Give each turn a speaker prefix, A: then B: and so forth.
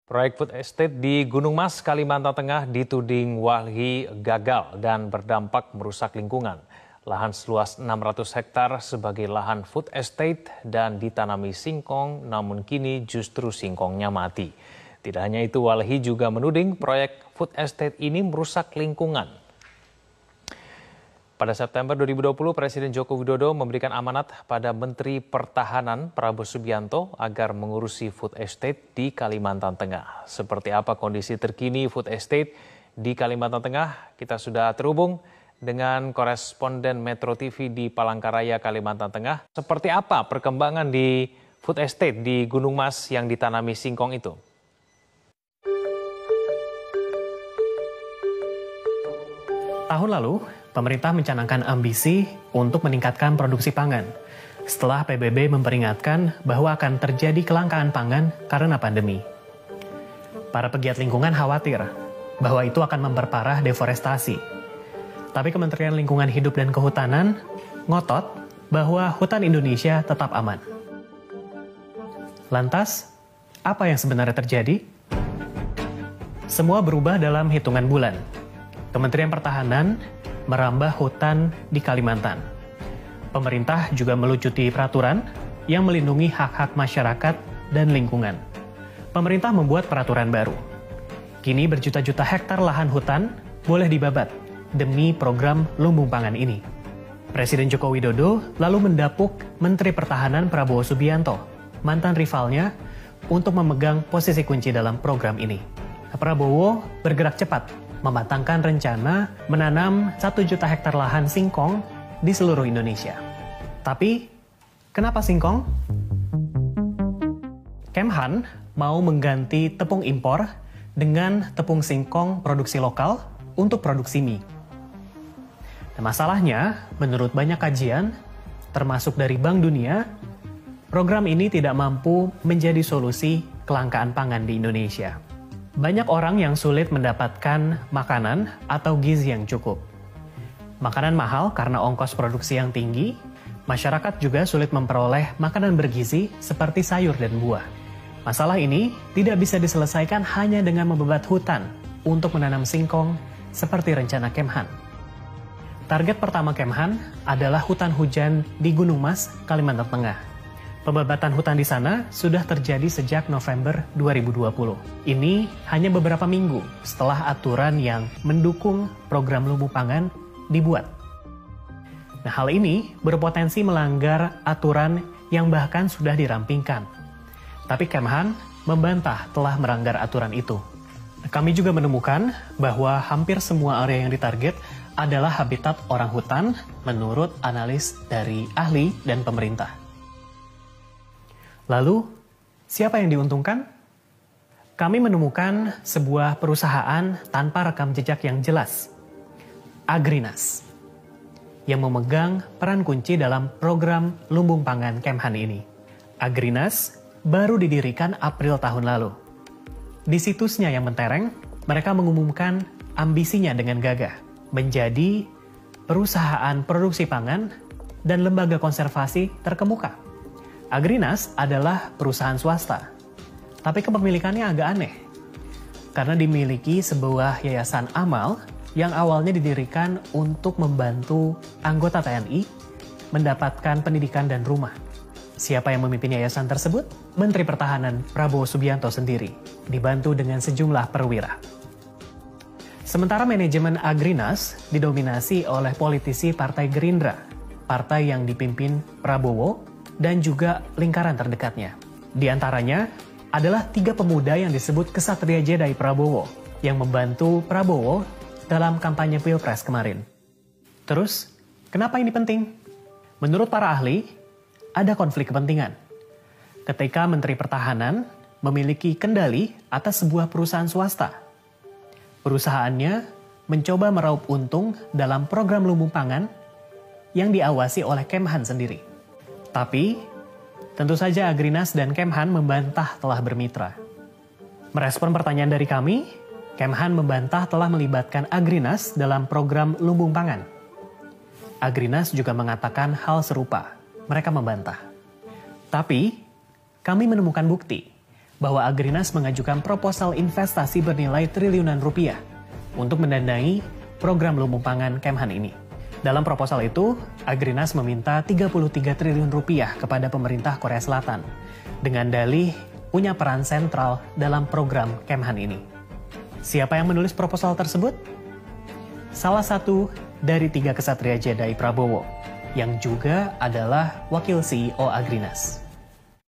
A: Proyek food estate di Gunung Mas, Kalimantan Tengah dituding Walhi gagal dan berdampak merusak lingkungan. Lahan seluas 600 hektar sebagai lahan food estate dan ditanami singkong, namun kini justru singkongnya mati. Tidak hanya itu, Walhi juga menuding proyek food estate ini merusak lingkungan. Pada September 2020, Presiden Joko Widodo memberikan amanat pada Menteri Pertahanan Prabowo Subianto agar mengurusi food estate di Kalimantan Tengah. Seperti apa kondisi terkini food estate di Kalimantan Tengah? Kita sudah terhubung dengan koresponden Metro TV di Palangkaraya, Kalimantan Tengah. Seperti apa perkembangan di food estate di Gunung Mas yang ditanami singkong itu?
B: Tahun lalu, pemerintah mencanangkan ambisi untuk meningkatkan produksi pangan. Setelah PBB memperingatkan bahwa akan terjadi kelangkaan pangan karena pandemi. Para pegiat lingkungan khawatir bahwa itu akan memperparah deforestasi. Tapi Kementerian Lingkungan Hidup dan Kehutanan ngotot bahwa hutan Indonesia tetap aman. Lantas, apa yang sebenarnya terjadi? Semua berubah dalam hitungan bulan. Kementerian Pertahanan merambah hutan di Kalimantan. Pemerintah juga melucuti peraturan yang melindungi hak-hak masyarakat dan lingkungan. Pemerintah membuat peraturan baru. Kini berjuta-juta hektar lahan hutan boleh dibabat demi program lumbung pangan ini. Presiden Joko Widodo lalu mendapuk Menteri Pertahanan Prabowo Subianto, mantan rivalnya, untuk memegang posisi kunci dalam program ini. Prabowo bergerak cepat mematangkan rencana menanam 1 juta hektar lahan singkong di seluruh Indonesia. Tapi, kenapa singkong? Kemhan mau mengganti tepung impor dengan tepung singkong produksi lokal untuk produksi mie. Nah, masalahnya, menurut banyak kajian, termasuk dari Bank Dunia, program ini tidak mampu menjadi solusi kelangkaan pangan di Indonesia. Banyak orang yang sulit mendapatkan makanan atau gizi yang cukup. Makanan mahal karena ongkos produksi yang tinggi, masyarakat juga sulit memperoleh makanan bergizi seperti sayur dan buah. Masalah ini tidak bisa diselesaikan hanya dengan membebat hutan untuk menanam singkong seperti rencana Kemhan. Target pertama Kemhan adalah hutan hujan di Gunung Mas, Kalimantan Tengah. Pembabatan hutan di sana sudah terjadi sejak November 2020. Ini hanya beberapa minggu setelah aturan yang mendukung program lumbung pangan dibuat. Nah, hal ini berpotensi melanggar aturan yang bahkan sudah dirampingkan. Tapi Kemhan membantah telah melanggar aturan itu. Kami juga menemukan bahwa hampir semua area yang ditarget adalah habitat orang hutan menurut analis dari ahli dan pemerintah. Lalu, siapa yang diuntungkan? Kami menemukan sebuah perusahaan tanpa rekam jejak yang jelas, Agrinas, yang memegang peran kunci dalam program lumbung pangan Kemhan ini. Agrinas baru didirikan April tahun lalu. Di situsnya yang mentereng, mereka mengumumkan ambisinya dengan gagah, menjadi perusahaan produksi pangan dan lembaga konservasi terkemuka. Agrinas adalah perusahaan swasta, tapi kepemilikannya agak aneh, karena dimiliki sebuah yayasan amal yang awalnya didirikan untuk membantu anggota TNI mendapatkan pendidikan dan rumah. Siapa yang memimpin yayasan tersebut? Menteri Pertahanan Prabowo Subianto sendiri, dibantu dengan sejumlah perwira. Sementara manajemen Agrinas didominasi oleh politisi Partai Gerindra, partai yang dipimpin Prabowo, dan juga lingkaran terdekatnya. Di antaranya adalah 3 pemuda yang disebut Kesatria Jedi Prabowo yang membantu Prabowo dalam kampanye Pilpres kemarin. Terus, kenapa ini penting? Menurut para ahli, ada konflik kepentingan. Ketika Menteri Pertahanan memiliki kendali atas sebuah perusahaan swasta, perusahaannya mencoba meraup untung dalam program lumbung pangan yang diawasi oleh Kemhan sendiri. Tapi, tentu saja Agrinas dan Kemhan membantah telah bermitra. Merespon pertanyaan dari kami, Kemhan membantah telah melibatkan Agrinas dalam program lumbung pangan. Agrinas juga mengatakan hal serupa. Mereka membantah. Tapi, kami menemukan bukti bahwa Agrinas mengajukan proposal investasi bernilai triliunan rupiah untuk mendanai program lumbung pangan Kemhan ini. Dalam proposal itu, Agrinas meminta 33 triliun rupiah kepada pemerintah Korea Selatan dengan dalih punya peran sentral dalam program Kemhan ini. Siapa yang menulis proposal tersebut? Salah satu dari 3 kesatria Jedi Prabowo, yang juga adalah wakil CEO Agrinas.